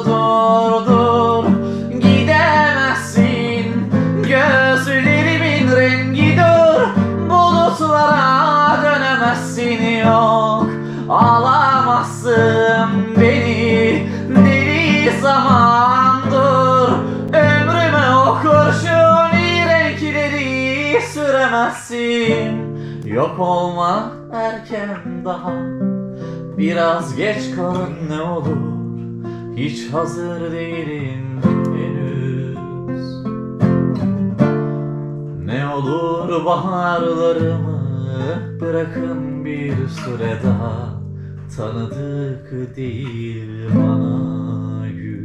dur dur, gidemezsin. Gözlerimin rengi dur, bulutlara dönemezsin. Yok, alamazsın beni, deli zaman dur. Ömrüme o kurşuni renkleri süremezsin. Yok olma erken daha, biraz geç kalın ne olur. Hiç hazır değilim henüz. Ne olur baharlarımı bırakın bir süre daha. Tanıdık değil bana yüz.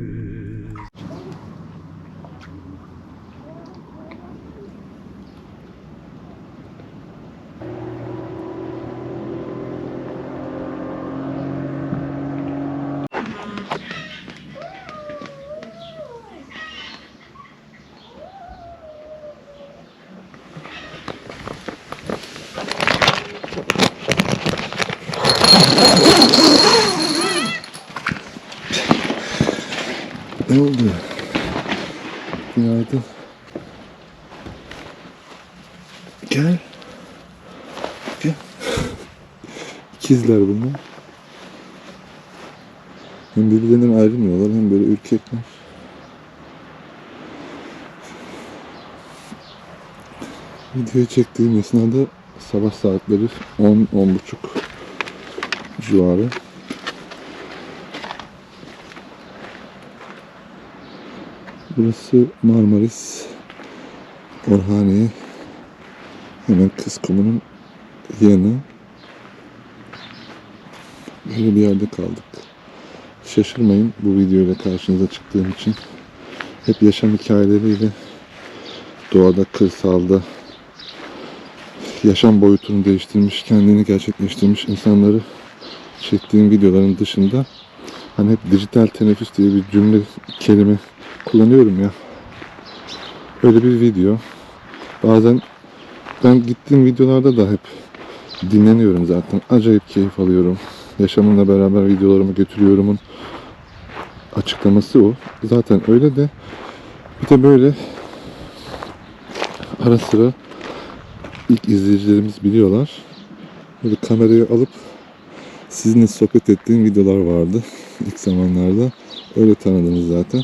Ne oldu? Günaydın. Gel. Gel. İkizler bunlar. Hem birbirlerinden ayrılmıyorlar hem böyle ürkekler. Videoyu çektiğim esnada sabah saatleri 10-10.30 civarı. Burası Marmaris, Orhaniye, hemen Kızkumu'nun yanı. Böyle bir yerde kaldık. Şaşırmayın bu videoyla karşınıza çıktığım için. Hep yaşam hikayeleriyle doğada, kırsalda yaşam boyutunu değiştirmiş, kendini gerçekleştirmiş insanları çektiğim videoların dışında hani hep dijital teneffüs diye bir cümle, kelime kullanıyorum ya. Öyle bir video. Bazen ben gittiğim videolarda da hep dinleniyorum zaten. Acayip keyif alıyorum. Yaşamımla beraber videolarımı götürüyorumun açıklaması o. Zaten öyle de bir de böyle ara sıra ilk izleyicilerimiz biliyorlar. Böyle kamerayı alıp sizinle sohbet ettiğim videolar vardı ilk zamanlarda. Öyle tanıdınız zaten.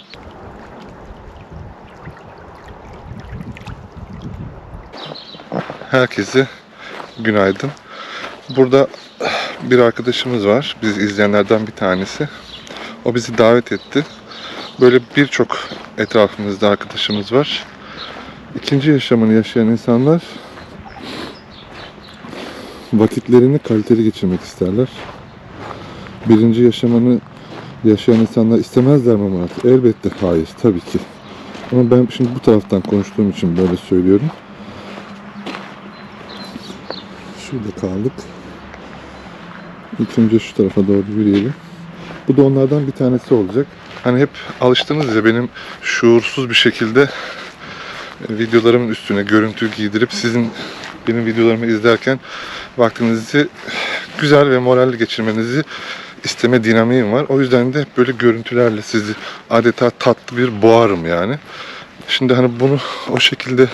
Herkese günaydın. Burada bir arkadaşımız var. Bizi izleyenlerden bir tanesi. O bizi davet etti. Böyle birçok etrafımızda arkadaşımız var. İkinci yaşamını yaşayan insanlar vakitlerini kaliteli geçirmek isterler. Birinci yaşamını yaşayan insanlar istemezler mi Murat? Elbette hayır, tabii ki. Ama ben şimdi bu taraftan konuştuğum için böyle söylüyorum. Şurada kaldık. İlk önce şu tarafa doğru yürüyelim. Bu da onlardan bir tanesi olacak. Hani hep alıştınız ya benim şuursuz bir şekilde videolarımın üstüne görüntü giydirip sizin benim videolarımı izlerken vaktinizi güzel ve moralli geçirmenizi isteme dinamiğim var. O yüzden de hep böyle görüntülerle sizi adeta tatlı bir boğarım yani. Şimdi hani bunu o şekilde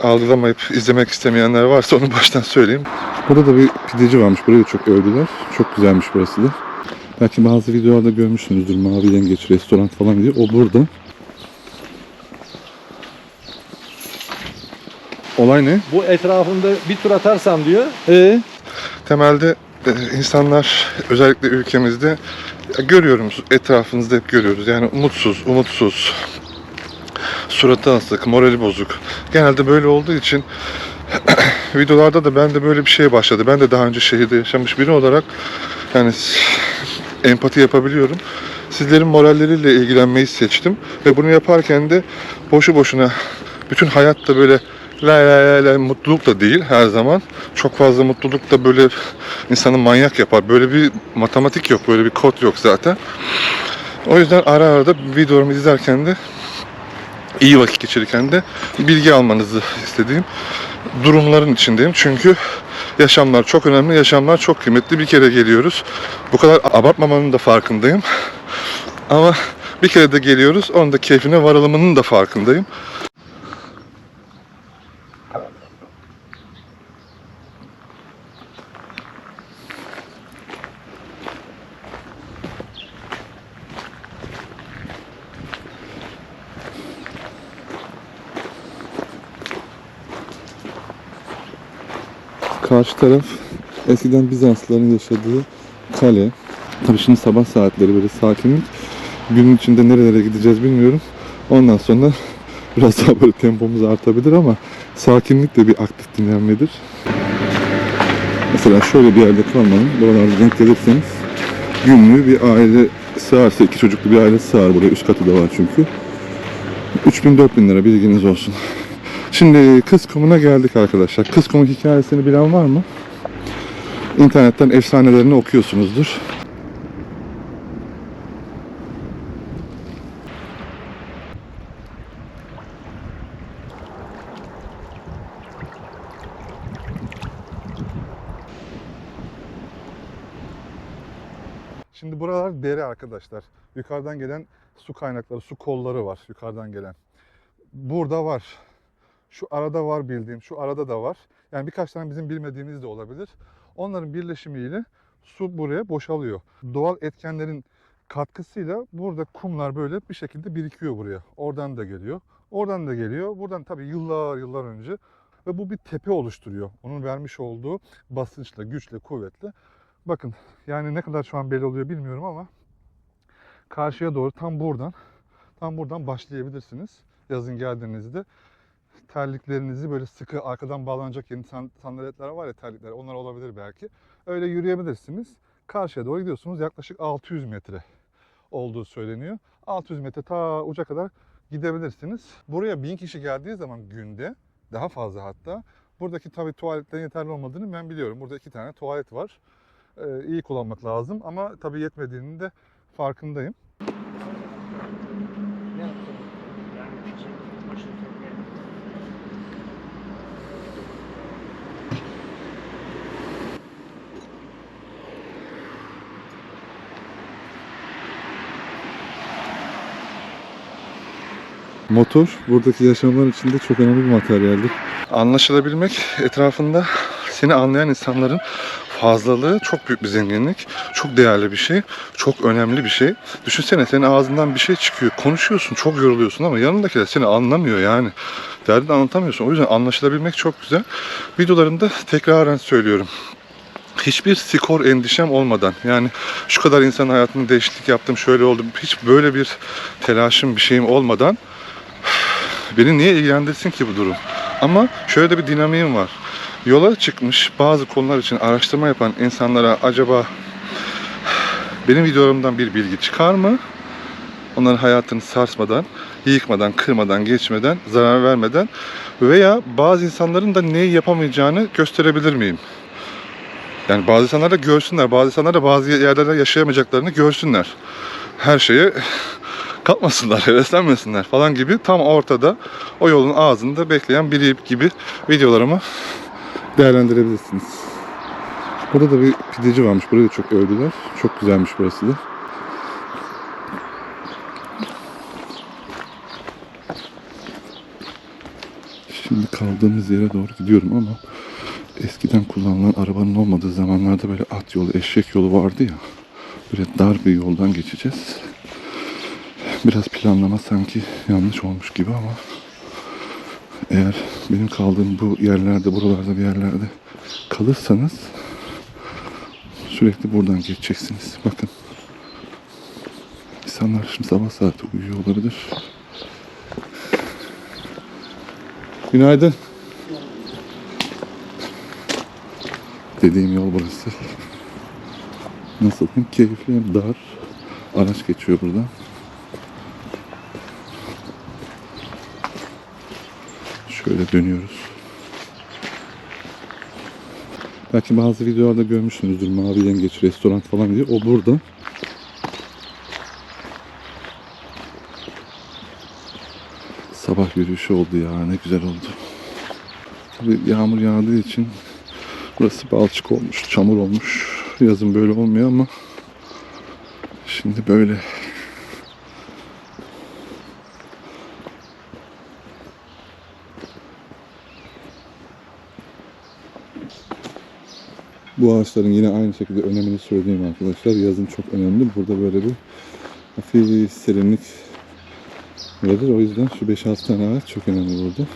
algılamayıp izlemek istemeyenler varsa onu baştan söyleyeyim. Burada da bir pideci varmış. Burayı çok övdüler. Çok güzelmiş burası da. Belki bazı videolarda görmüşsünüzdür. Mavi Yengeç restoran falan diye. O burada. Olay ne? Bu etrafında bir tur atarsam diyor. Temelde insanlar özellikle ülkemizde görüyoruz, etrafımızda hep görüyoruz. Yani mutsuz, umutsuz, suratı asık, morali bozuk. Genelde böyle olduğu için videolarda da bende böyle bir şey başladı. Ben de daha önce şehirde yaşamış biri olarak yani empati yapabiliyorum. Sizlerin moralleriyle ilgilenmeyi seçtim ve bunu yaparken de boşu boşuna bütün hayatta böyle la mutluluk da değil her zaman. Çok fazla mutluluk da böyle insanı manyak yapar. Böyle bir matematik yok, böyle bir kod yok zaten. O yüzden ara ara da videolarımı izlerken de iyi vakit geçirirken de bilgi almanızı istediğim durumların içindeyim. Çünkü yaşamlar çok önemli, yaşamlar çok kıymetli. Bir kere geliyoruz. Bu kadar abartmamanın da farkındayım. Ama bir kere de geliyoruz. Onun da keyfine varılımının da farkındayım. Karşı taraf eskiden Bizanslıların yaşadığı kale. Tabii şimdi sabah saatleri böyle sakinlik. Günün içinde nerelere gideceğiz bilmiyorum. Ondan sonra biraz daha böyle tempomuz artabilir ama sakinlik de bir aktif dinlenmedir. Mesela şöyle bir yerde kalmanın, buralarda denk gelirseniz günlüğü bir aile sığarsa, 2 çocuklu bir aile sığar buraya. Üst katı da var çünkü. 3000-4000 lira, bilginiz olsun. Şimdi Kızkum'una geldik arkadaşlar. Kızkum'un hikayesini bilen var mı? İnternetten efsanelerini okuyorsunuzdur. Şimdi buralar dere arkadaşlar. Yukarıdan gelen su kaynakları, su kolları var yukarıdan gelen. Burada var. Şu arada var bildiğim, şu arada da var. Yani birkaç tane bizim bilmediğimiz de olabilir. Onların birleşimiyle su buraya boşalıyor. Doğal etkenlerin katkısıyla burada kumlar böyle bir şekilde birikiyor buraya. Oradan da geliyor. Oradan da geliyor. Buradan tabii yıllar önce. Ve bu bir tepe oluşturuyor. Onun vermiş olduğu basınçla, güçle, kuvvetle. Bakın yani ne kadar şu an belli oluyor bilmiyorum ama karşıya doğru tam buradan başlayabilirsiniz. Yazın geldiğinizde terliklerinizi böyle sıkı arkadan bağlanacak yeni sandaletler var ya, terlikler, onlar olabilir belki. Öyle yürüyebilirsiniz. Karşıya doğru gidiyorsunuz. Yaklaşık 600 metre olduğu söyleniyor. 600 metre ta uca kadar gidebilirsiniz. Buraya 1000 kişi geldiği zaman günde, daha fazla hatta, buradaki tabii tuvaletlerin yeterli olmadığını ben biliyorum. Burada 2 tane tuvalet var. İyi kullanmak lazım ama tabii yetmediğinin de farkındayım. Motor buradaki yaşamlar içinde çok önemli bir materyaldir. Anlaşılabilmek, etrafında seni anlayan insanların fazlalığı çok büyük bir zenginlik. Çok değerli bir şey. Çok önemli bir şey. Düşünsene, senin ağzından bir şey çıkıyor. Konuşuyorsun, çok yoruluyorsun ama yanındakiler seni anlamıyor yani. Derdini anlatamıyorsun. O yüzden anlaşılabilmek çok güzel. Videolarımda tekraren söylüyorum. Hiçbir skor endişem olmadan, yani şu kadar insanın hayatında değişiklik yaptım, şöyle oldu, hiç böyle bir telaşım, bir şeyim olmadan beni niye ilgilendirsin ki bu durum? Ama şöyle de bir dinamiğim var. Yola çıkmış bazı konular için araştırma yapan insanlara acaba benim videolarımdan bir bilgi çıkar mı? Onların hayatını sarsmadan, yıkmadan, kırmadan, geçmeden, zarar vermeden veya bazı insanların da neyi yapamayacağını gösterebilir miyim? Yani bazı insanlar da görsünler, bazı insanlar da bazı yerlerde yaşayamayacaklarını görsünler. Her şeye kalkmasınlar, heveslenmesinler falan gibi, tam ortada, o yolun ağzında bekleyen biri gibi videolarımı değerlendirebilirsiniz. Burada da bir pideci varmış, burayı da çok övdüler. Çok güzelmiş burası da. Şimdi kaldığımız yere doğru gidiyorum ama eskiden kullanılan arabanın olmadığı zamanlarda böyle at yolu, eşek yolu vardı ya. Böyle dar bir yoldan geçeceğiz. Biraz planlama sanki yanlış olmuş gibi ama eğer benim kaldığım bu yerlerde, buralarda bir yerlerde kalırsanız sürekli buradan geçeceksiniz. Bakın. İnsanlar şimdi sabah saati uyuyor olabilir. Günaydın. Dediğim yol burası. Nasıl? Hem keyifli hem dar. Araç geçiyor buradan. Şöyle dönüyoruz. Belki bazı videolarda görmüşsünüzdür, Mavi Yengeç restoran falan diye. O burada. Sabah yürüyüşü oldu ya, ne güzel oldu. Tabii yağmur yağdığı için burası balçık olmuş, çamur olmuş. Yazın böyle olmuyor ama şimdi böyle. Bu ağaçların yine aynı şekilde önemini söyleyeyim arkadaşlar. Yazın çok önemli. Burada böyle bir hafif serinlik verir. O yüzden şu 5-6 tane ağaç çok önemli burada.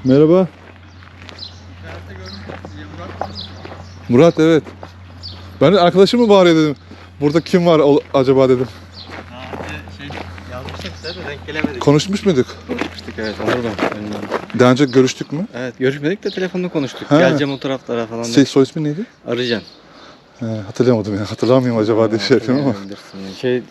Merhaba. Murat, evet. Ben de arkadaşım mı bağırıyor dedim. Burada kim var acaba dedim. Yazmıştık size de denk gelemedik. Konuşmuş muyduk? Konuşmuştuk evet, onu da. Daha önce görüştük mü? Evet, görüşmedik de telefonda konuştuk. Ha. Geleceğim o taraflara falan. Soy ismi neydi? Arayacaksın. Hatırlayamadım ya. Hatırlamıyorum acaba diye şey yapıyorum ama.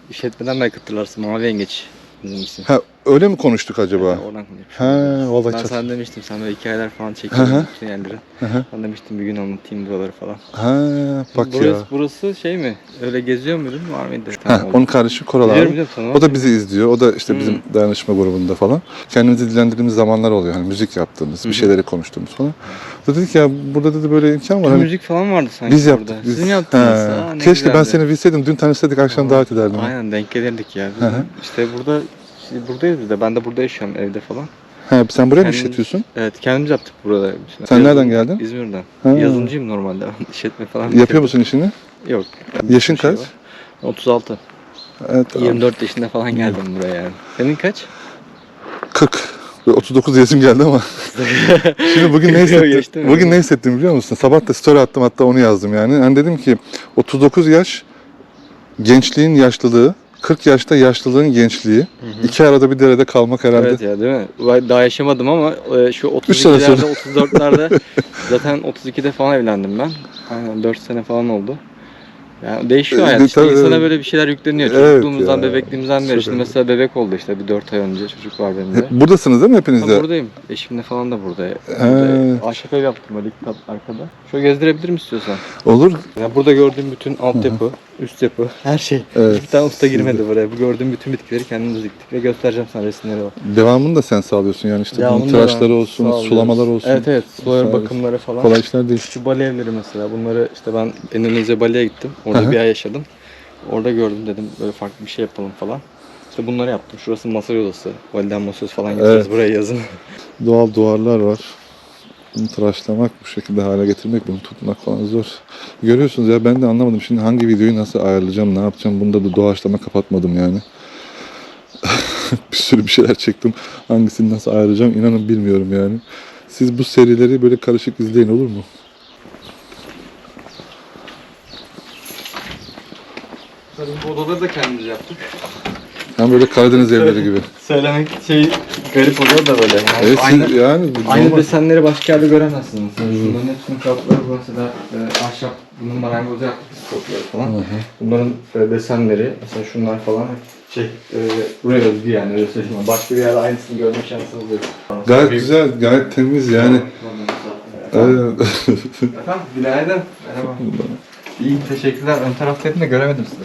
İşletmeden belki hatırlarsın. Mavi Yengeç bizim isim. Ha, öyle mi konuştuk acaba? Oradan konuşmuştuk. Ha, vallahi Ben çok. sana demiştim, sen böyle hikayeler falan Hı hı. çekiyorsun bütün yerleri. Hı hı. Ben demiştim bir gün anlatayım buraları falan. Ha, bak Burası şey mi? Öyle geziyor muydun? Var mıydı? ya. Tamam, Ha, oldu. onun kardeşi Koral Biliyorum, abi. biliyorum, tanımam. O da bizi izliyor. O da işte bizim dayanışma grubunda falan. Kendimizi dillendirdiğimiz zamanlar oluyor. Hani müzik yaptığımız, bir şeyleri konuştuğumuz falan. O da dedik ya burada dedi böyle imkan var. Hani Müzik falan vardı sanki biz burada. yaptık. Siz Biz. mi yaptınız? Ha, Aa, ne keşke ben güzeldi. seni bilseydim. Dün tanışsaydık akşam davet ederdim. Aynen denk gelirdik ya. Hı hı. İşte buradayız biz de. Ben de burada yaşıyorum evde falan. Ha, sen buraya mı Kendimiz- işletiyorsun? Evet, kendimiz yaptık burada. Sen nereden geldin? İzmir'den. Ha. Yazılımcıyım normalde. İşletme falan. Yapıyor musun işini? Yok. Yaşın Bir şey kaç? var. 36. Evet, tamam. 24 yaşında falan geldim buraya yani. Senin kaç? 40. Ve 39 yaşım geldi ama. Şimdi bugün ne Geçti hissettim? mi? Bugün ne hissettim biliyor musun? Sabah da story attım, hatta onu yazdım yani. Hani dedim ki 39 yaş gençliğin yaşlılığı, 40 yaşta yaşlılığın gençliği. İki arada bir derede kalmak herhalde. Evet ya, değil mi? Ben daha yaşamadım ama şu Üç sene 32'lerde, 34'lerde zaten 32'de falan evlendim ben. Aynen 4 sene falan oldu. Yani değişiyor hayat. İşte tabii, insana evet. böyle bir şeyler yükleniyor. Evet Çocukluğumuzdan, ya. bebekliğimizden beri. Çok Şimdi öyle. mesela bebek oldu işte bir 4 ay önce çocuk var benim de. Buradasınız değil mi hepiniz Ha, de? buradayım. Eşimle falan da burada. He. Ahşap ev yaptım böyle ilk kat arkada. Şöyle gezdirebilirim istiyorsan. Olur. Ya burada gördüğüm bütün altyapı, üst yapı, her şey. Evet, Bir tane usta siz girmedi buraya. Bu gördüğüm bütün bitkileri kendimiz diktik ve göstereceğim sana resimleri var. Devamını da sen sağlıyorsun yani işte bunun Devamını da tıraşları ben olsun, sağlıyorum. sulamalar olsun. Evet evet. Suların Vesaire. bakımları falan. Kolay işler değil. Şu Bali evleri mesela. Bunları işte ben Endonezya Bali'ye gittim. Orada Hı hı. bir ay yaşadım. Orada gördüm, dedim böyle farklı bir şey yapalım falan. İşte bunları yaptım. Şurası masaj odası. Bali'den masaj falan getiririz Evet. buraya yazın. Doğal duvarlar var. Bunu tıraşlamak, bu şekilde hale getirmek, bunu tutmak falan zor. Görüyorsunuz ya, ben de anlamadım şimdi hangi videoyu nasıl ayarlayacağım, ne yapacağım. Bunda da doğaçlama kapatmadım yani. Bir sürü bir şeyler çektim. Hangisini nasıl ayarlayacağım inanın bilmiyorum yani. Siz bu serileri böyle karışık izleyin, olur mu? Tabii bu odaları da kendimiz yaptık. Hem böyle Karadeniz evleri gibi. Söylemek garip oluyor da böyle. Yani Evet, aynı, siz yani aynı normal. desenleri başka yerde göremezsiniz. Şunların hepsinin kapları bu mesela ahşap, bunun marangozu yaptık biz kopyaları falan. Bunların desenleri, mesela şunlar falan hep buraya özgü yani, öyle söyleyeyim. Başka bir yerde aynısını görme şansınız yok. Gayet güzel, gayet temiz yani. Evet. Efendim, günaydın. Merhaba. İyi, teşekkürler. Ön taraftaydın da göremedim sizi.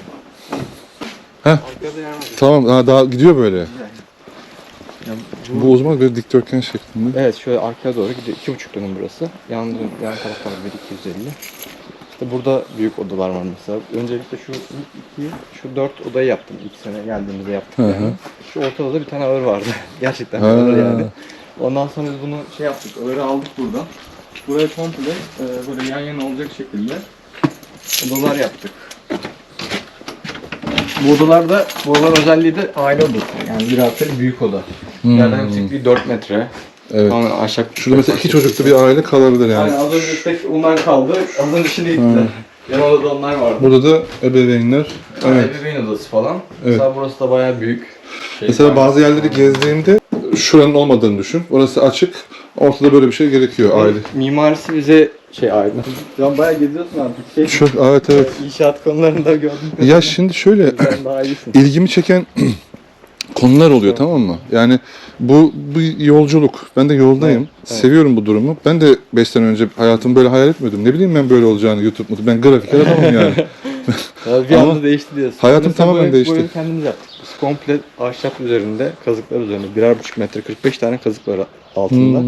Heh. Arkada yer var. Tamam, daha gidiyor böyle. Ya, Bu o zaman böyle dikdörtgen şeklinde. evet, şöyle arkaya doğru gidiyor. 2,5 dönüm burası. Yan tarafta 1,250. İşte burada büyük odalar var mesela. Öncelikle şu 4 odayı yaptım. 2 sene geldiğimizde yaptık Hı hı. yani. Şu ortada da bir tane ağır vardı. Gerçekten Ha. ağır yani. Ondan sonra biz bunu yaptık. Ağırı aldık buradan. Buraya komple böyle yan yana olacak şekilde odalar yaptık. Bu odaların özelliği de aile odası. Yani bir artı büyük oda. Yerden yüksekliği 4 metre. Evet. Tamamen ahşap. Şurada mesela 2 çocuklu bir aile kalabilir yani. Aynen, az önce tek onlar kaldı. Az önce şimdi gittiler. Yan odada onlar vardı. Burada da ebeveynler. Evet. Ebeveyn odası falan. Evet. Mesela burası da bayağı büyük. Mesela bazı yerleri gezdiğimde şuranın olmadığını düşün. Orası açık. Ortada böyle bir şey gerekiyor aile. Mimarisi bize ait. Sen bayağı geziyorsun artık. Çok, evet. İnşaat konularında gördüm. Ya şimdi şöyle Sen daha iyisin. ilgimi çeken konular oluyor, tamam mı? Yani bu yolculuk. Ben de yoldayım. Evet. Seviyorum bu durumu. Ben de 5 sene önce hayatımı böyle hayal etmiyordum. Ne bileyim ben böyle olacağını, YouTube. Ben grafiker adamım yani. Ya bir Ama anda değişti diyorsun. hayatım Mesela tamamen bu değişti. evi kendimiz yaptık. Biz komple ahşap üzerinde, kazıklar üzerinde. 1,5 metre 45 tane kazık var altında.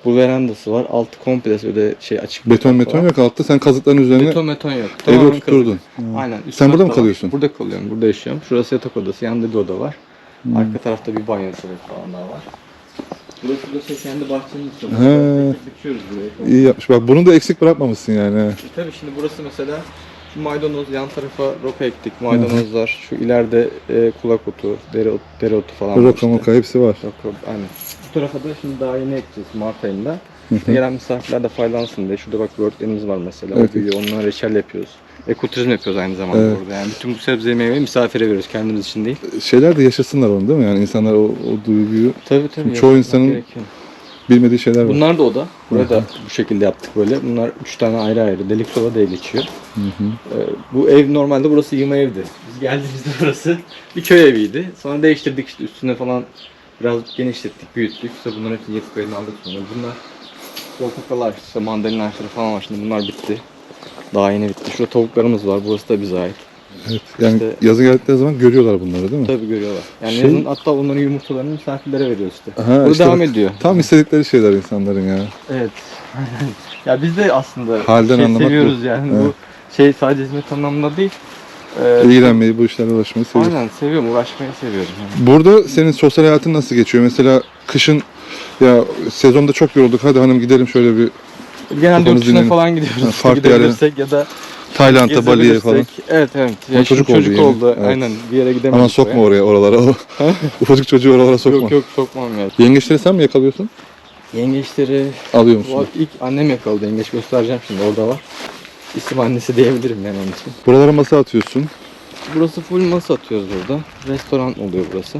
Bu verandası var. Altı komple öyle şey açık. Beton yok altta. Sen kazıkların üzerine Beton yok. evi Tamamen oturtturdun. kazık. Aynen. üst Sen burada mı katta var. kalıyorsun? Burada kalıyorum. Burada yaşıyorum. Şurası yatak odası. Yanında bir oda var. Arka tarafta bir banyo tuvalet falan daha var. Burası da kendi bahçemiz. He. Dikiyoruz buraya. İyi yapmış. Bak bunu da eksik bırakmamışsın yani. Tabii şimdi burası mesela şu maydanoz, yan tarafa roka ektik. Maydanozlar, şu ileride kulak otu, dereotu falan var Roka işte. moka hepsi var. Roka, aynen. Bu tarafa da şimdi daha yeni ekeceğiz Mart ayında. İşte gelen misafirler de faydalansın diye. Şurada bak böğürtlerimiz var mesela. Evet. O büyüyor. Ondan reçel yapıyoruz. Ekoturizm yapıyoruz aynı zamanda Evet. burada. Yani bütün bu sebze meyveyi misafire veriyoruz. Kendimiz için değil. Şeyler de yaşasınlar onu değil mi? Yani insanlar o duyguyu Tabii. Şimdi çoğu insanın gerekiyor. bilmediği şeyler var. Bunlar da oda. Burayı da bu şekilde yaptık böyle. Bunlar 3 tane ayrı. Delik soba diye geçiyor. Bu ev normalde burası yığma evdi. Biz geldiğimizde burası bir köy eviydi. Sonra değiştirdik işte üstüne falan biraz genişlettik, büyüttük. İşte bunların hepsini yıkıp elini aldık sonra. Bunlar portakal ağaçları, işte mandalina ağaçları falan var. Şimdi bunlar bitti. Daha yeni bitti. Şurada tavuklarımız var. Burası da bize ait. Evet. Yani İşte- yazın geldikleri zaman görüyorlar bunları değil mi? Tabii görüyorlar. Yani Şey- yazın hatta onların yumurtalarını misafirlere veriyoruz işte. Aha, Bu işte devam bak, ediyor. tam istedikleri şeyler insanların ya. Evet. Ya biz de aslında Halden anlamak seviyoruz bu. yani. Evet. Bu şey sadece hizmet anlamında değil. İlgilenmeyi, bu işlerle uğraşmayı seviyorum. Aynen seviyorum, uğraşmayı seviyorum. Yani. Burada senin sosyal hayatın nasıl geçiyor? Mesela kışın ya sezonda çok yorulduk. Hadi hanım gidelim şöyle bir Genelde Kafamız yurt dışına dinlenin. falan gidiyoruz. Ha, İşte farklı gidebilirsek ya da Tayland'a, Bali'ye gezebilirsek. falan. Evet. Ama Ya çocuk çocuk oldu oldu. yeni. Evet. Aynen bir yere gidemedik. Aman sokma oraya oralara. Ufacık çocuğu oralara sokma. Yok sokmam ya. Yengeçleri sen mi yakalıyorsun? Yengeçleri Alıyor musun? ilk annem yakaladı. Yengeç göstereceğim şimdi orada var. İsim annesi diyebilirim yani onun için. Buralara masa atıyorsun. Burası full masa atıyoruz burada. Restoran oluyor burası.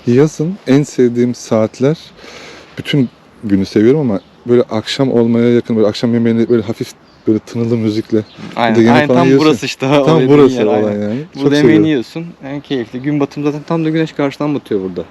Yazın en sevdiğim saatler, bütün günü seviyorum ama böyle akşam olmaya yakın, böyle akşam yemeğinde böyle hafif böyle tınılı müzikle. Aynen, yemek aynen falan tam yiyorsun. burası işte. Tam dediğin burası yer, olan aynen. yani. Çok Burada yemeğini seviyorum. yiyorsun. En keyifli. Gün batımı zaten tam da güneş karşıdan batıyor burada.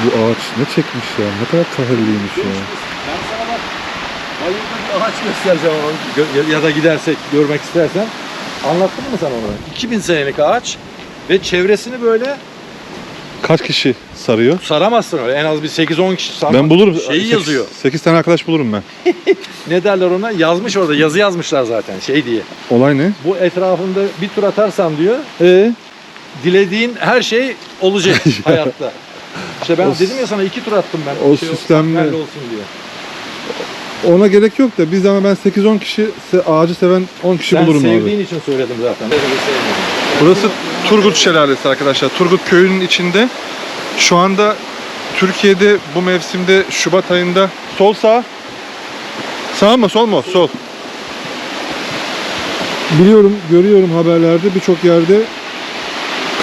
Bu ağaç ne çekmiş ya, ne kadar kahırlıymış ya. Ben sana bak bayırda bir ağaç göstereceğim ama ya da gidersek görmek istersen. Anlattın mı sen onu? 2000 senelik ağaç ve çevresini böyle Kaç kişi sarıyor? saramazsın öyle. En az bir 8-10 kişi sarmak. Ben bulurum. Şeyi yazıyor. 8 tane arkadaş bulurum ben. Ne derler ona? Yazmış orada. Yazı yazmışlar zaten şey diye. Olay ne? Bu etrafında bir tur atarsan diyor. Dilediğin her şey olacak hayatta. İşte ben O- dedim ya sana 2 tur attım ben. o Şey, süslenme- belli olsun diye. Ona gerek yok da biz ama ben 8-10 kişi ağacı seven 10 kişi Sen bulurum abi. sevdiğin için söyledim zaten. Burası Turgut Şelalesi arkadaşlar. Turgut köyünün içinde. Şu anda Türkiye'de bu mevsimde Şubat ayında sol sağ. Sağ mı sol mu? Sol. Biliyorum, görüyorum haberlerde birçok yerde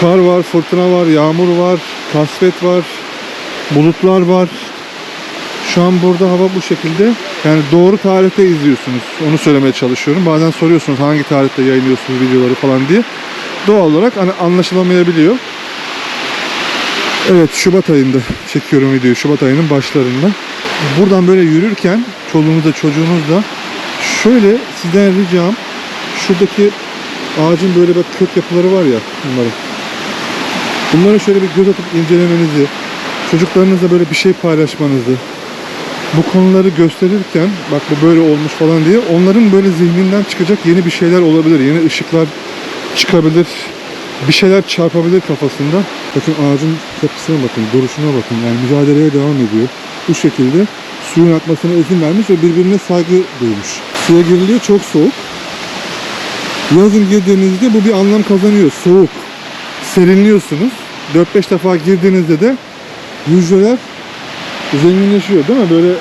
kar var, fırtına var, yağmur var, kasvet var, bulutlar var. Şu an burada hava bu şekilde. Yani doğru tarihte izliyorsunuz. Onu söylemeye çalışıyorum. Bazen soruyorsunuz hangi tarihte yayınlıyorsunuz videoları falan diye. Doğal olarak hani anlaşılamayabiliyor. Evet, Şubat ayında çekiyorum videoyu. Şubat ayının başlarında. Buradan böyle yürürken çoluğunuzla çocuğunuzla şöyle sizden ricam, şuradaki ağacın böyle bir kök yapıları var ya bunların. Bunlara şöyle bir göz atıp incelemenizi, çocuklarınızla böyle bir şey paylaşmanızı, bu konuları gösterirken bak bu böyle olmuş falan diye onların böyle zihninden çıkacak yeni bir şeyler olabilir. Yeni ışıklar çıkabilir. Bir şeyler çarpabilir kafasında. Bakın ağacın yapısına bakın, duruşuna bakın. Yani mücadeleye devam ediyor. Bu şekilde suyun akmasına izin vermiş ve birbirine saygı duymuş. Suya giriliyor, çok soğuk. Yazın girdiğinizde bu bir anlam kazanıyor. Soğuk. Serinliyorsunuz. 4-5 defa girdiğinizde de hücreler zenginleşiyor değil mi? Böyle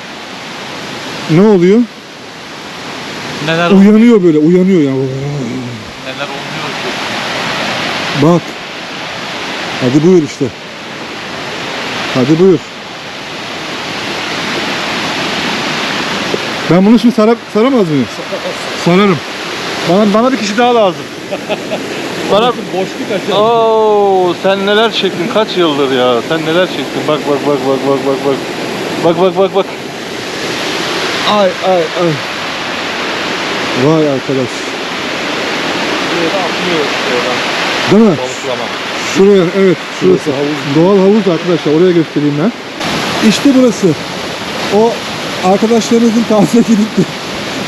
ne oluyor? Neler Uyanıyor böyle, uyanıyor ya. neler olmuyor ki? Bak. Hadi buyur işte. Hadi buyur. Ben bunu şimdi saramaz mıyım? Sararım. Bana bir kişi daha lazım. Bana Boşluk açar. Oo, sen neler çektin kaç yıldır ya? Sen neler çektin? Bak. Bak. Ay. Vay arkadaş. Değil mi? Balıklama. Şuraya, evet. Şurası havuz. Doğal havuz arkadaşlar. Oraya göstereyim ben. İşte burası. O arkadaşlarınızın tatile gidip de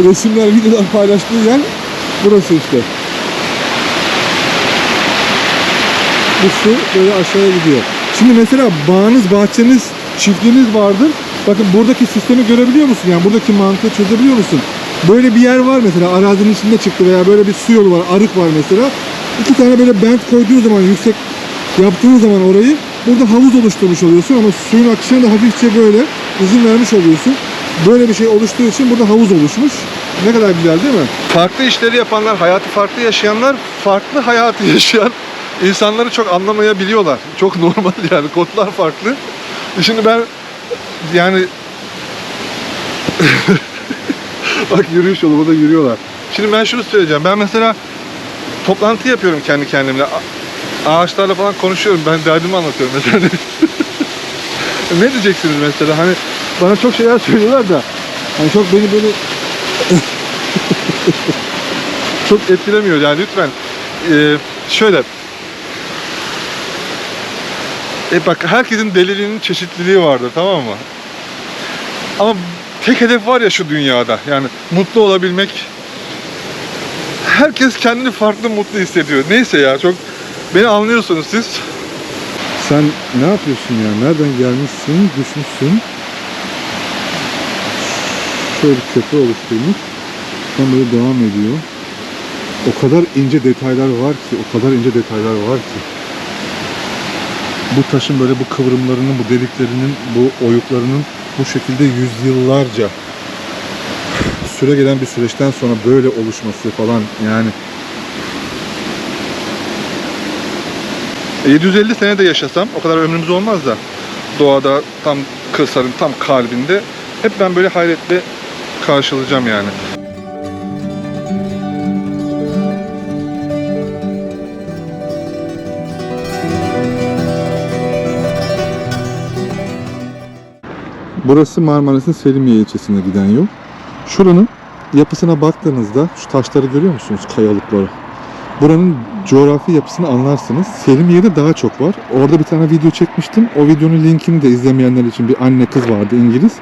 resimler, videolar paylaştığı yer burası işte. Bu su böyle aşağıya gidiyor. Şimdi mesela bağınız, bahçeniz, çiftliğiniz vardır. Bakın buradaki sistemi görebiliyor musun? Yani buradaki mantığı çözebiliyor musun? Böyle bir yer var mesela, arazinin içinde çıktı veya böyle bir su yolu var, arık var mesela. 2 tane böyle bent koyduğu zaman, yüksek yaptığın zaman orayı, burada havuz oluşturmuş oluyorsun ama suyun akışına da hafifçe böyle izin vermiş oluyorsun. Böyle bir şey oluştuğu için burada havuz oluşmuş. Ne kadar güzel değil mi? Farklı işleri yapanlar, hayatı farklı yaşayanlar, farklı hayatı yaşayan insanları çok anlamayabiliyorlar. Çok normal yani, kodlar farklı. Şimdi ben yani bak yürüyüş yolu, burada yürüyorlar. Şimdi ben şunu söyleyeceğim. Ben mesela toplantı yapıyorum kendi kendimle. Ağaçlarla falan konuşuyorum. Ben derdimi anlatıyorum mesela. Ne diyeceksiniz mesela? Hani bana çok şeyler söylüyorlar da hani çok beni böyle çok etkilemiyor yani, lütfen. Şöyle bak, herkesin deliliğinin çeşitliliği vardır, tamam mı? Ama tek hedef var ya şu dünyada, yani mutlu olabilmek. Herkes kendini farklı mutlu hissediyor. Neyse ya, çok beni anlıyorsunuz siz. Sen ne yapıyorsun ya? Nereden gelmişsin? Düşmüşsün. Şöyle bir köprü oluşturmuş. Tam böyle devam ediyor. O kadar ince detaylar var ki, Bu taşın böyle bu kıvrımlarının, bu deliklerinin, bu oyuklarının bu şekilde yüzyıllarca süre gelen bir süreçten sonra böyle oluşması falan yani. 750 sene de yaşasam o kadar ömrümüz olmaz da doğada, tam kırsalın tam kalbinde, hep ben böyle hayretle karşılayacağım yani. Burası Marmaris'in Selimiye ilçesine giden yol. Şuranın yapısına baktığınızda şu taşları görüyor musunuz? Kayalıkları. Buranın coğrafi yapısını anlarsınız. Selimiye'de daha çok var. Orada bir tane video çekmiştim. O videonun linkini de izlemeyenler için, bir anne kız vardı İngiliz.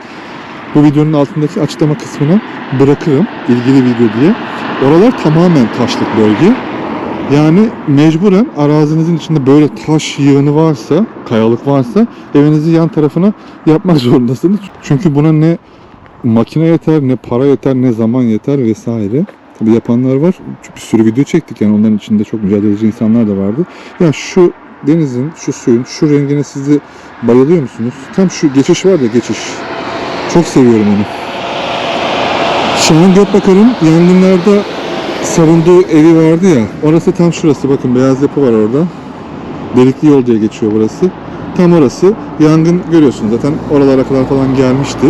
Bu videonun altındaki açıklama kısmına bırakırım, ilgili video diye. Oralar tamamen taşlık bölge. Yani mecburen arazinizin içinde böyle taş yığını varsa, kayalık varsa evinizi yan tarafına yapmak zorundasınız. Çünkü buna ne makine yeter, ne para yeter, ne zaman yeter vesaire. Tabii yapanlar var. Bir sürü video çektik yani, onların içinde çok mücadeleci insanlar da vardı. Ya şu denizin, şu suyun, şu rengine siz de bayılıyor musunuz? Tam şu geçiş var ya, geçiş. Çok seviyorum onu. Şahan Gökbakar'ın yangınlarda savunduğu evi vardı ya, orası tam şurası. Bakın beyaz yapı var orada. Delikli yol diye geçiyor burası. Tam orası. Yangın görüyorsunuz zaten, oralara kadar falan gelmişti.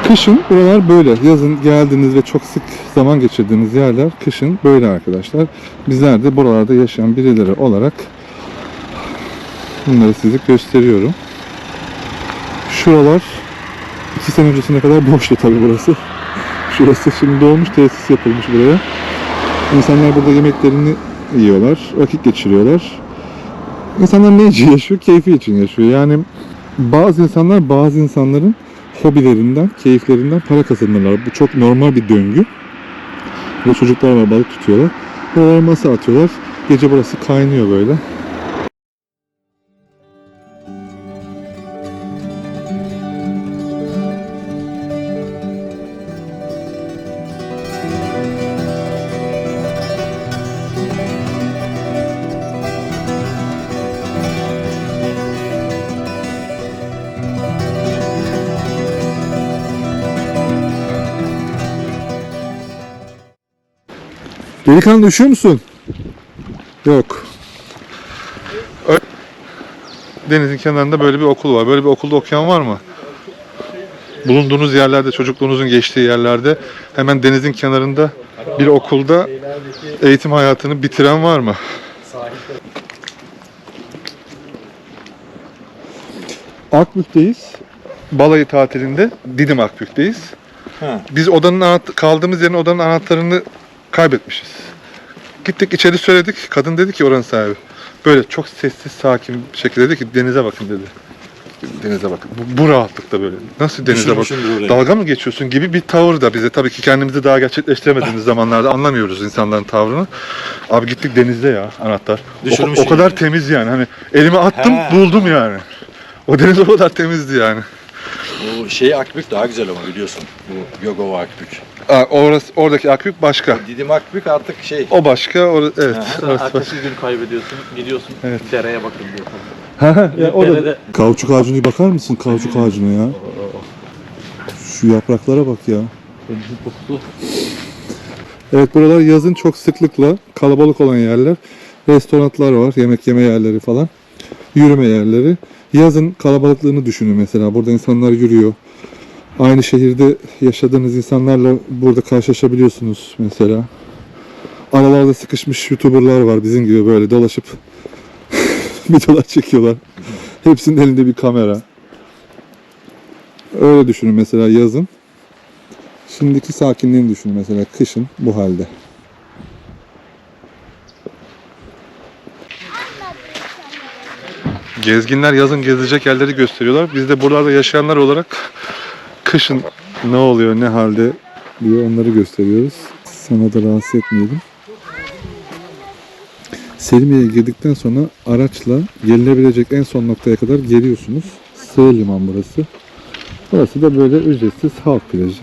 Kışın buralar böyle. Yazın geldiğiniz ve çok sık zaman geçirdiğiniz yerler kışın böyle arkadaşlar. Bizler de buralarda yaşayan birileri olarak bunları size gösteriyorum. Şuralar 2 sene öncesine kadar boştu tabii burası. Şurası şimdi dolmuş, tesis yapılmış buraya. İnsanlar burada yemeklerini yiyorlar, vakit geçiriyorlar. İnsanlar ne için yaşıyor? Keyfi için yaşıyor. Yani bazı insanların hobilerinden, keyiflerinden para kazanırlar. Bu çok normal bir döngü. Burada çocuklar var, balık tutuyorlar. Buralara masa atıyorlar. Gece burası kaynıyor böyle. Delikanlı üşüyor musun? Yok. Denizin kenarında böyle bir okul var. Böyle bir okulda okuyan var mı? Bulunduğunuz yerlerde, çocukluğunuzun geçtiği yerlerde hemen denizin kenarında bir okulda eğitim hayatını bitiren var mı? Akbük'teyiz. Balayı tatilinde Didim Akbük'teyiz. Ha. Biz kaldığımız yerin odanın anahtarını kaybetmişiz. Gittik içeri söyledik. Kadın dedi ki oranın sahibi. Böyle çok sessiz, sakin bir şekilde dedi ki denize bakın dedi. Denize bakın. Bu rahatlıkta böyle. Nasıl denize bak? Düşünmüşsündür orayı. Dalga mı geçiyorsun gibi bir tavır da bize. Tabii ki kendimizi daha gerçekleştiremediğimiz zamanlarda anlamıyoruz insanların tavrını. Abi gittik denizde ya anahtar. Düşürmüş O kadar yani. temiz yani. Hani elime attım He. buldum yani. O deniz o kadar temizdi yani. Bu şey Akbük daha güzel ama biliyorsun. Bu Gökova Akbük. Oradaki Akbük başka. Didim Akbük artık şey. O başka. Evet. Aha. Orası başka. Ertesi gün kaybediyorsun, gidiyorsun Evet. dereye bakın diyor. Ya, o da Derede Kauçuk ağacına bakar mısın kauçuk ağacına ya? Şu yapraklara bak ya. denizin kokusu. Evet, buralar yazın çok sıklıkla kalabalık olan yerler. Restoranlar var, yemek yeme yerleri falan. Yürüme yerleri. Yazın kalabalıklığını düşünün mesela. Burada insanlar yürüyor. Aynı şehirde yaşadığınız insanlarla burada karşılaşabiliyorsunuz mesela. Aralarda sıkışmış YouTuber'lar var bizim gibi böyle dolaşıp videolar çekiyorlar. Hepsinin elinde bir kamera. Öyle düşünün mesela yazın. Şimdiki sakinliğini düşünün mesela kışın bu halde. Gezginler yazın gezecek yerleri gösteriyorlar. Biz de buralarda yaşayanlar olarak kışın ne oluyor, ne halde diye onları gösteriyoruz. Sana da rahatsız etmeyelim. Selimiye'ye girdikten sonra araçla gelinebilecek en son noktaya kadar geliyorsunuz. Sığ liman burası. Burası da böyle ücretsiz halk plajı.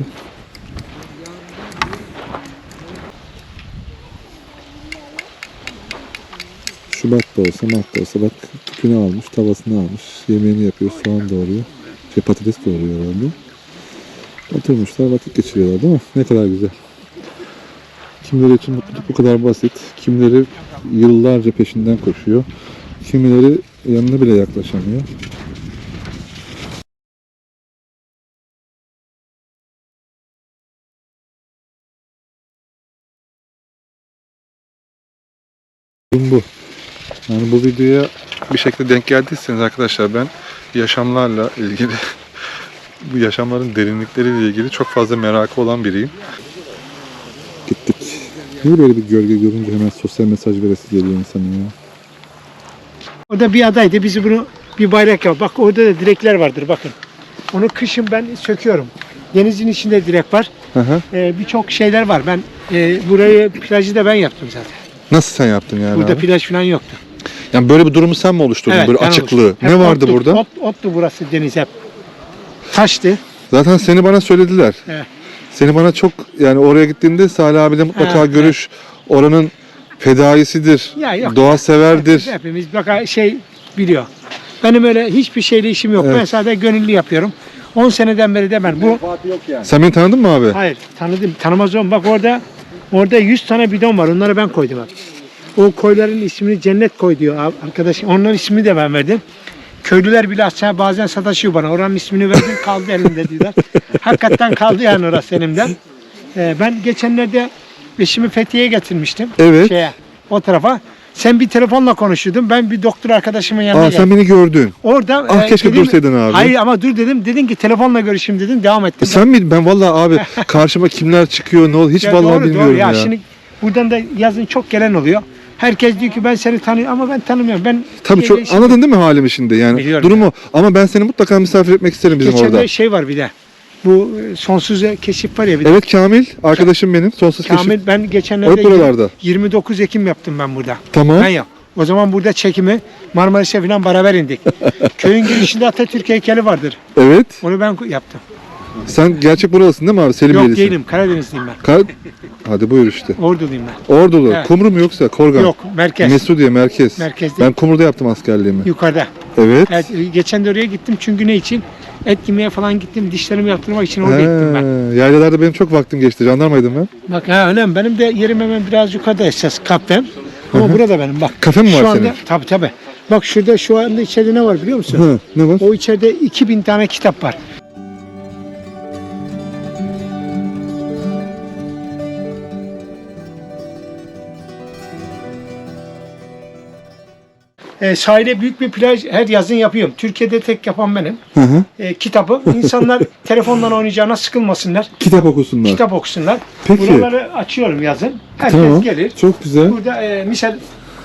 Şubat da olsa, Mart da olsa bak tüpünü almış, tavasını almış, yemeğini yapıyor, soğan doğruyor. Patates doğruyor herhalde. Oturmuşlar, vakit geçiriyorlar değil mi? Ne kadar güzel. Kimileri için mutluluk bu kadar basit. Kimileri yıllarca peşinden koşuyor. Kimileri yanına bile yaklaşamıyor. Bu. Yani bu videoya bir şekilde denk geldiyseniz arkadaşlar ben yaşamlarla ilgili bu yaşamların derinlikleriyle ilgili çok fazla merakı olan biriyim. Gittik. Niye böyle bir gölge görünce hemen sosyal mesaj veresi geliyor insanın ya? O da bir adaydı. Bizi bunu bir bayrak yap. Bak orada da direkler vardır bakın. Onu kışın ben söküyorum. Denizin içinde direk var. Hı hı. Birçok şeyler var. Ben burayı plajı da ben yaptım zaten. Nasıl sen yaptın yani Burada abi? plaj falan yoktu. Yani böyle bir durumu sen mi oluşturdun? Evet, böyle ben açıklığı. oluşturdum. Ne Hep vardı ottu, burada? Ottu burası deniz hep. Taştı. Zaten seni bana söylediler. Evet. Seni bana çok yani oraya gittiğinde Salih abiyle mutlaka Evet, görüş. Oranın fedaisidir. Ya yok. Doğa severdir. Hepimiz bak biliyor. Benim öyle hiçbir şeyle işim yok. Evet. Ben sadece gönüllü yapıyorum. 10 seneden beri de ben bu Sen beni tanıdın mı abi? hayır tanıdım. Tanımaz olmam. Bak orada 100 tane bidon var. Onları ben koydum abi. O koyların ismini Cennet koy diyor arkadaşım. Onların ismini de ben verdim. Köylüler bile aşağı bazen sataşıyor bana. Oranın ismini verdim kaldı elimde diyorlar. Hakikaten kaldı yani orası elimden. Ben geçenlerde eşimi Fethiye'ye getirmiştim. Evet. O tarafa. Sen bir telefonla konuşuyordun. Ben bir doktor arkadaşımın yanına Aa geldim. sen beni gördün. Orada Keşke dedim, dursaydın abi. Hayır ama dur dedim. Dedin ki telefonla görüşeyim dedin. Devam ettim. Sen miydin? Ben vallahi abi karşıma kimler çıkıyor ne oluyor hiç Ya vallahi doğru, bilmiyorum doğru. ya. Şimdi buradan da yazın çok gelen oluyor. Herkes diyor ki ben seni tanıyorum ama ben tanımıyorum. Ben Tabii çok işim- anladın değil mi halimi şimdi yani Biliyorum durumu ama ben seni mutlaka misafir etmek isterim bizim Geçen orada. de şey var bir de. Bu sonsuz keşif var ya bir de. Evet Kamil arkadaşım benim sonsuz keşif. Kamil ben geçenlerde Hep buralarda. 29 Ekim yaptım ben burada. Tamam. Ben yap. O zaman burada çekimi Marmaris'e falan beraber indik. Köyün girişinde Atatürk heykeli vardır. Evet. Onu ben yaptım. Sen gerçek buralısın değil mi abi? Yok Selimiyelisin. değilim. Karadenizliyim ben. Hadi buyur işte. Orduluyum ben. Ordulu. Evet. Kumru mu yoksa Korgan? Yok merkez. Mesudiye merkez. Merkez değil. Ben Kumru'da yaptım askerliğimi. Yukarıda. Evet. Evet, geçen de oraya gittim çünkü ne için? Et yemeye falan gittim. Dişlerimi yaptırmak için orada gittim ben. Yaylalarda benim çok vaktim geçti. Jandarmaydım ben. Bak öyle mi? Benim de yerim hemen biraz yukarıda esas kafem. Ama burada benim bak. Kafe mi var Şu anda, senin? tabii. Bak şurada şu anda içeride ne var biliyor musun? Ha, ne var? O içeride 2000 tane kitap var. Sahile büyük bir plaj her yazın yapıyorum. Türkiye'de tek yapan benim. Hı hı. Kitabı. İnsanlar telefondan oynayacağına sıkılmasınlar. Kitap okusunlar. Kitap okusunlar. Peki. Buraları açıyorum yazın. Herkes Tamam. gelir. Çok güzel. Burada misal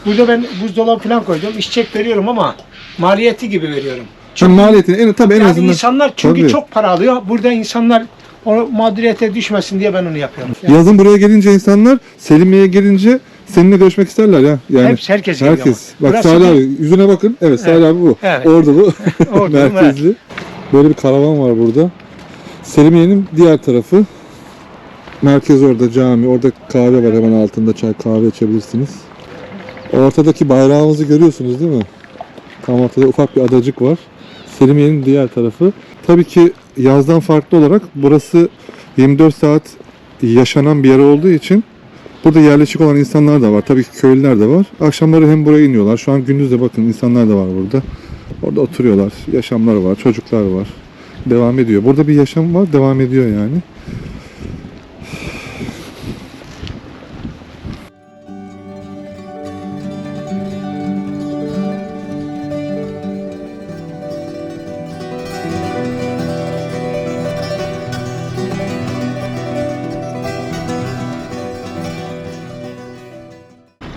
burada ben buzdolabı falan koydum. İçecek veriyorum ama maliyeti gibi veriyorum. Maliyetini tabii en Yani azından. insanlar çünkü Tabii. çok para alıyor. Burada insanlar o mağduriyete düşmesin diye ben onu yapıyorum. Yazın buraya gelince insanlar Selimiye'ye gelince seninle görüşmek isterler ya. Yani Herkes geliyor herkes. ama. Bak Burası Salih bir- abi yüzüne bakın. Evet Salih abi bu. Evet. Orada bu. Orada bu, Merkezli. Böyle bir karavan var burada. Selimiye'nin diğer tarafı. Merkez orada cami. Orada kahve var hemen altında. Çay kahve içebilirsiniz. Ortadaki bayrağımızı görüyorsunuz değil mi? Tam ortada ufak bir adacık var. Selimiye'nin diğer tarafı. Tabii ki yazdan farklı olarak burası 24 saat yaşanan bir yer olduğu için burada yerleşik olan insanlar da var. Tabii ki köylüler de var. Akşamları hem buraya iniyorlar. Şu an gündüz de bakın insanlar da var burada. Orada oturuyorlar. Yaşamları var. Çocuklar var. Devam ediyor. Burada bir yaşam var. Devam ediyor yani.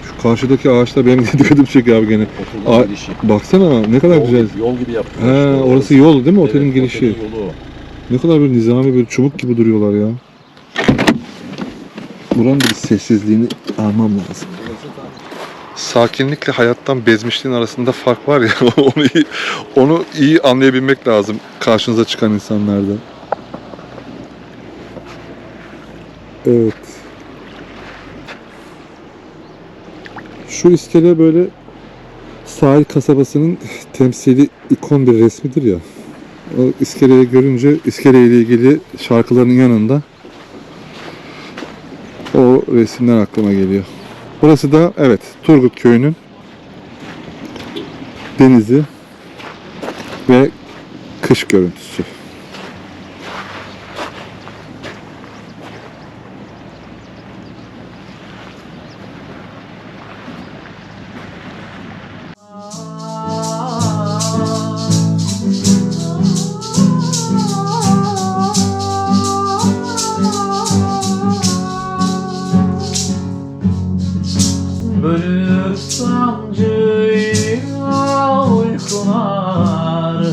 Şu karşıdaki ağaçlar benim dikkatimi çekiyor abi gene. Okulun girişi. Baksana ne kadar Yol güzel. gibi- Yol gibi yaptılar. He, işte orası yol değil mi? Otelin Evet, girişi. otelin yolu o. Ne kadar böyle nizami böyle çubuk gibi duruyorlar ya. Buranın bir sessizliğini almam lazım. Sakinlikle hayattan bezmişliğin arasında fark var ya onu iyi anlayabilmek lazım karşınıza çıkan insanlarda. Evet. Şu iskele böyle sahil kasabasının temsili ikon bir resmidir ya. O iskeleyi görünce iskeleyle ilgili şarkıların yanında o resimler aklıma geliyor. Burası da evet Turgut Köyü'nün denizi ve kış görüntüsü. Bölüp sancıyla uykular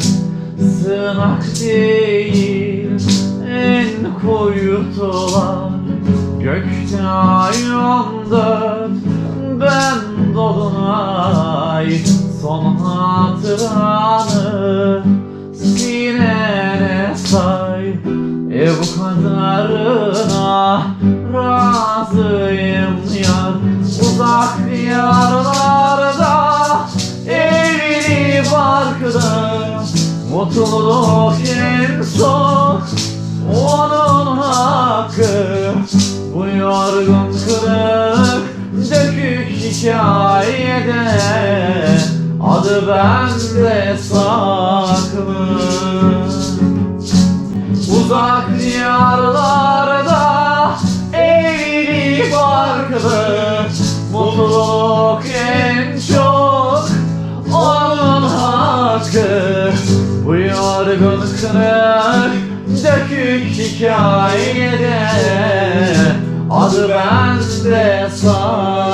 sığınak değil en koyutular gökte ay 14 ben dolunay son hatıranı sinene say bu kadarına razıyım yar uzak diyarlarda evli barkda mutluluk en son onun hakkı bu yorgun kırık dökük hikayede adı bende saklı uzak diyarlarda evli barklı mutluluk en çok onun hakkı bu yorgun kırık dökük hikayede adı bende saklı.